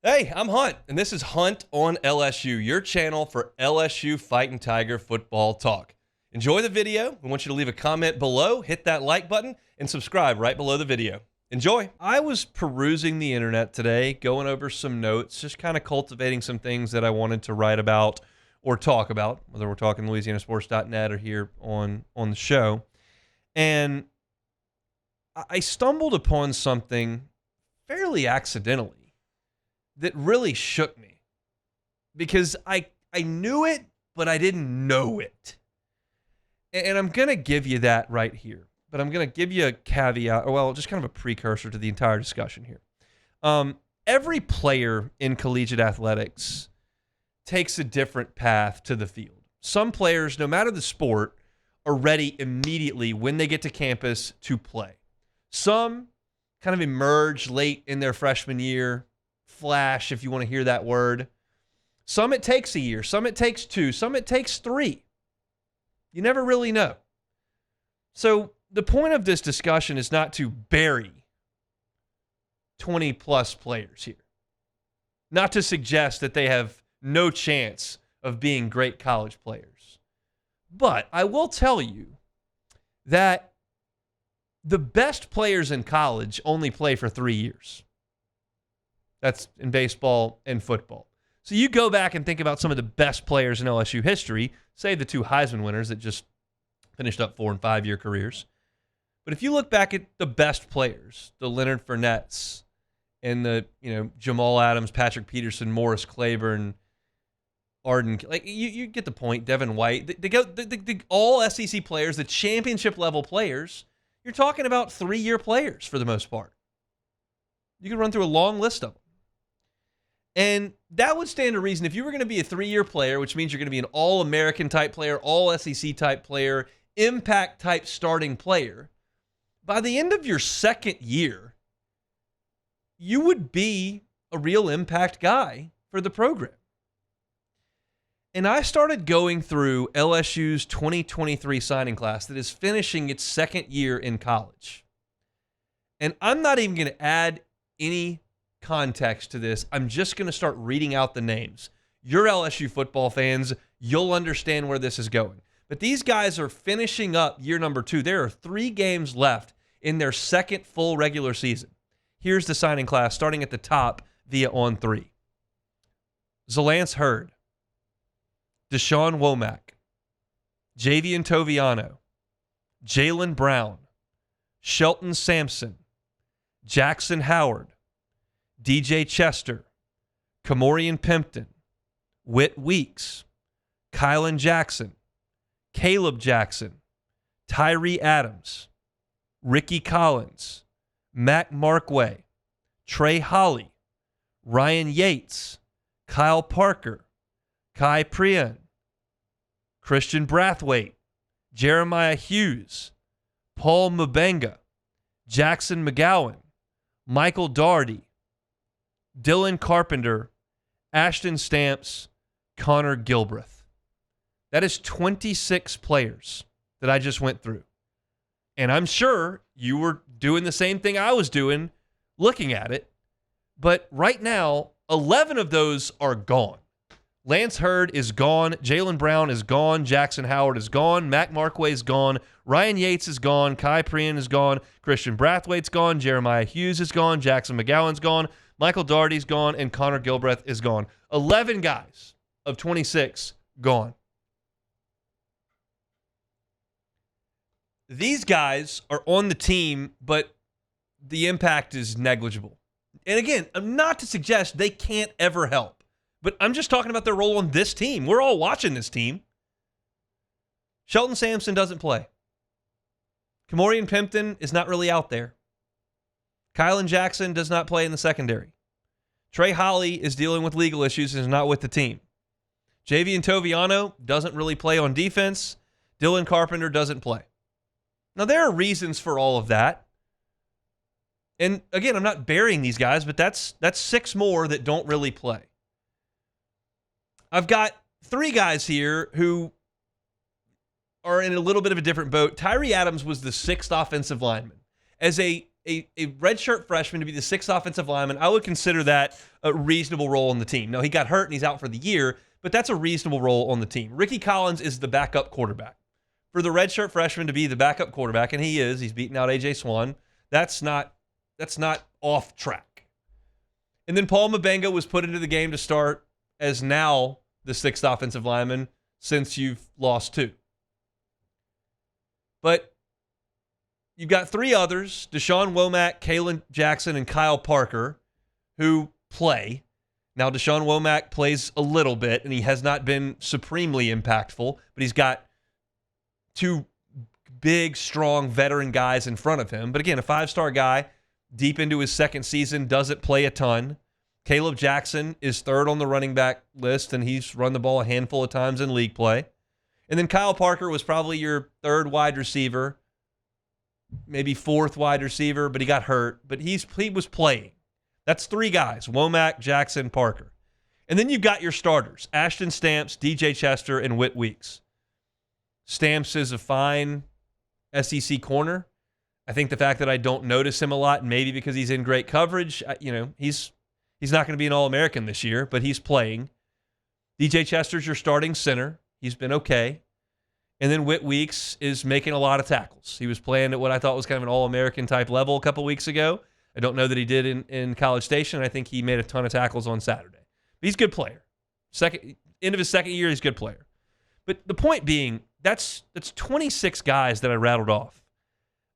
Hey, I'm Hunt, and this is Hunt on LSU, your channel for LSU Fighting Tiger football talk. Enjoy the video. We want you to leave a comment below, hit that like button, and subscribe right below the video. Enjoy. I was perusing the internet today, going over some notes, just kind of cultivating some things that I wanted to write about or talk about, whether we're talking LouisianaSports.net or here on the show. And I stumbled upon something fairly accidentally that really shook me because I knew it, but I didn't know it. And I'm going to give you that right here. But I'm going to give you a caveat, well, just kind of a precursor to the entire discussion here. Every player in collegiate athletics takes a different path to the field. Some players, no matter the sport, are ready immediately when they get to campus to play. Some kind of emerge late in their freshman year, flash, if you want to hear that word. Some it takes a year, some it takes two, some it takes three. You never really know. So the point of this discussion is not to bury 20 plus players here. Not to suggest that they have no chance of being great college players. But I will tell you that the best players in college only play for 3 years. That's in baseball and football. So you go back and think about some of the best players in LSU history, say the two Heisman winners that just finished up 4- and 5-year careers. But if you look back at the best players, the Leonard Fournettes and the, Jamal Adams, Patrick Peterson, Morris Claiborne, Arden, like you get the point, Devin White, the all SEC players, the championship level players, you're talking about 3-year players for the most part. You can run through a long list of them. And that would stand to reason if you were going to be a 3-year player, which means you're going to be an all-American type player, all SEC type player, impact type starting player. By the end of your second year, you would be a real impact guy for the program. And I started going through LSU's 2023 signing class that is finishing its second year in college. And I'm not even going to add any context to this. I'm just going to start reading out the names. You're LSU football fans. You'll understand where this is going. But these guys are finishing up year number 2. There are 3 games left in their second full regular season. Here's the signing class starting at the top via On 3. Zalance Hurd, Deshaun Womack, Javian Toviano, Jalen Brown, Shelton Sampson, Jackson Howard, DJ Chester, Kamorian Pimpton, Whit Weeks, Kylan Jackson, Caleb Jackson, Tyree Adams, Ricky Collins, Mac Markway, Trey Holly, Ryan Yates, Kyle Parker, Kai Prian, Christian Brathwaite, Jeremiah Hughes, Paul Mabenga, Jackson McGowan, Michael Daugherty, Dylan Carpenter, Ashton Stamps, Connor Gilbreth. That is 26 players that I just went through. And I'm sure you were doing the same thing I was doing, looking at it. But right now, 11 of those are gone. Lance Hurd is gone. Jalen Brown is gone. Jackson Howard is gone. Mac Markway is gone. Ryan Yates is gone. Kai Prian is gone. Christian Brathwaite's gone. Jeremiah Hughes is gone. Jackson McGowan's gone. Michael Daugherty's gone. And Connor Gilbreth is gone. 11 guys of 26 gone. These guys are on the team, but the impact is negligible. And again, I'm not to suggest they can't ever help, but I'm just talking about their role on this team. We're all watching this team. Shelton Sampson doesn't play. Kamorian Pimpton is not really out there. Kylan Jackson does not play in the secondary. Trey Holly is dealing with legal issues and is not with the team. Javian Toviano doesn't really play on defense. Dylan Carpenter doesn't play. Now, there are reasons for all of that. And again, I'm not burying these guys, but that's 6 more that don't really play. I've got 3 guys here who are in a little bit of a different boat. Tyree Adams was the 6th offensive lineman. As a a redshirt freshman to be the 6th offensive lineman, I would consider that a reasonable role on the team. Now, he got hurt and he's out for the year, but that's a reasonable role on the team. Ricky Collins is the backup quarterback. For the redshirt freshman to be the backup quarterback, and he is, he's beating out A.J. Swan, that's not off track. And then Paul Mabenga was put into the game to start as now the 6th offensive lineman since you've lost 2. But you've got 3 others, Deshaun Womack, Kalen Jackson, and Kyle Parker, who play. Now, Deshaun Womack plays a little bit, and he has not been supremely impactful, but he's got 2 big, strong veteran guys in front of him. But again, a 5-star guy, deep into his 2nd season, doesn't play a ton. Caleb Jackson is 3rd on the running back list, and he's run the ball a handful of times in league play. And then Kyle Parker was probably your 3rd wide receiver, maybe 4th wide receiver, but he got hurt. But he was playing. That's 3 guys, Womack, Jackson, Parker. And then you've got your starters, Ashton Stamps, DJ Chester, and Whit Weeks. Stamps is a fine SEC corner. I think the fact that I don't notice him a lot, maybe because he's in great coverage, he's not going to be an All-American this year, but he's playing. DJ Chester's your starting center. He's been okay. And then Whit Weeks is making a lot of tackles. He was playing at what I thought was kind of an All-American type level a couple weeks ago. I don't know that he did in College Station. I think he made a ton of tackles on Saturday. But he's a good player. End of his 2nd year, he's a good player. But the point being, that's 26 guys that I rattled off.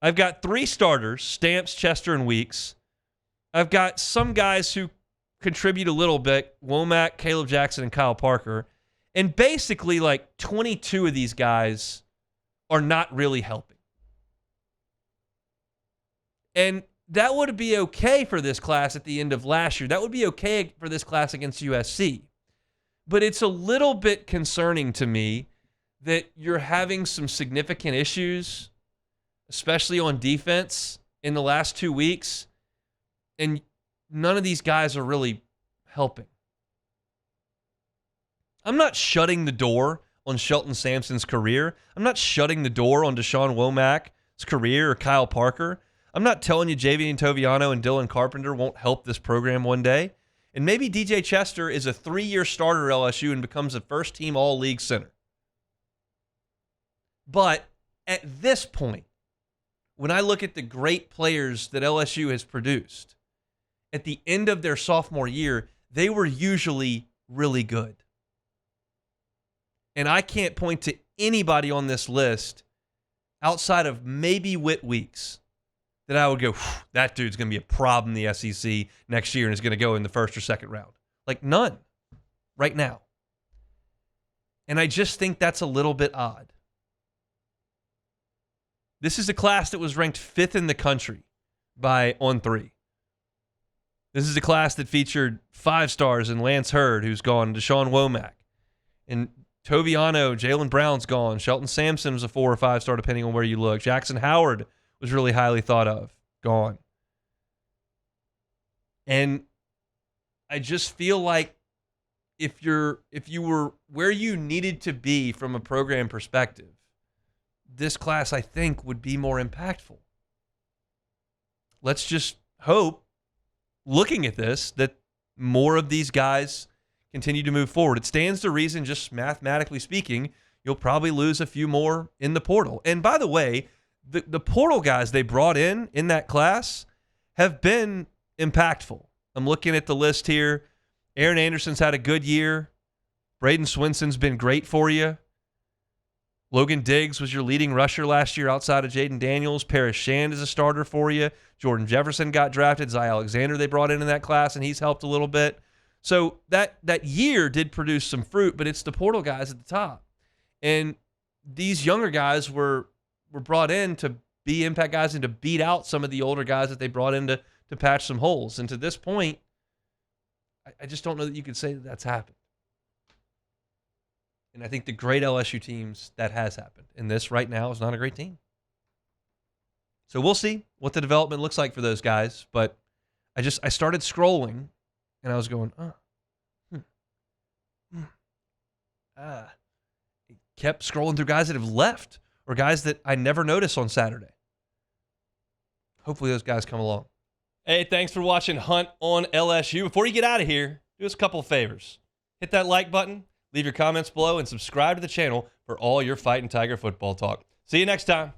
I've got 3 starters, Stamps, Chester, and Weeks. I've got some guys who contribute a little bit, Womack, Caleb Jackson, and Kyle Parker. And basically, like 22 of these guys are not really helping. And that would be okay for this class at the end of last year. That would be okay for this class against USC. But it's a little bit concerning to me that you're having some significant issues, especially on defense, in the last 2 weeks, and none of these guys are really helping. I'm not shutting the door on Shelton Sampson's career. I'm not shutting the door on Deshaun Womack's career or Kyle Parker. I'm not telling you Javian Toviano and Dylan Carpenter won't help this program one day. And maybe DJ Chester is a 3-year starter at LSU and becomes a first-team all-league center. But at this point, when I look at the great players that LSU has produced, at the end of their sophomore year, they were usually really good. And I can't point to anybody on this list outside of maybe Whit Weeks that I would go, that dude's going to be a problem in the SEC next year and is going to go in the 1st or 2nd round. Like none right now. And I just think that's a little bit odd. This is a class that was ranked 5th in the country by On3. This is a class that featured 5 stars in Lance Hurd, who's gone, Deshaun Womack. And Toviano, Jalen Brown's gone. Shelton Sampson was a 4 or 5 star, depending on where you look. Jackson Howard was really highly thought of, gone. And I just feel like if you were where you needed to be from a program perspective, this class, I think, would be more impactful. Let's just hope, looking at this, that more of these guys continue to move forward. It stands to reason, just mathematically speaking, you'll probably lose a few more in the portal. And by the way, the portal guys they brought in that class have been impactful. I'm looking at the list here. Aaron Anderson's had a good year. Braden Swinson's been great for you. Logan Diggs was your leading rusher last year outside of Jaden Daniels. Paris Shand is a starter for you. Jordan Jefferson got drafted. Zy Alexander they brought in that class, and he's helped a little bit. So that year did produce some fruit, but it's the portal guys at the top. And these younger guys were brought in to be impact guys and to beat out some of the older guys that they brought in to patch some holes. And to this point, I just don't know that you could say that that's happened. And I think the great LSU teams, that has happened. And this right now is not a great team. So we'll see what the development looks like for those guys. But I started scrolling, and I was going, kept scrolling through guys that have left or guys that I never noticed on Saturday. hopefully those guys come along. Hey, thanks for watching Hunt on LSU. Before you get out of here, do us a couple of favors. Hit that like button, leave your comments below, and subscribe to the channel for all your Fighting Tiger football talk. See you next time.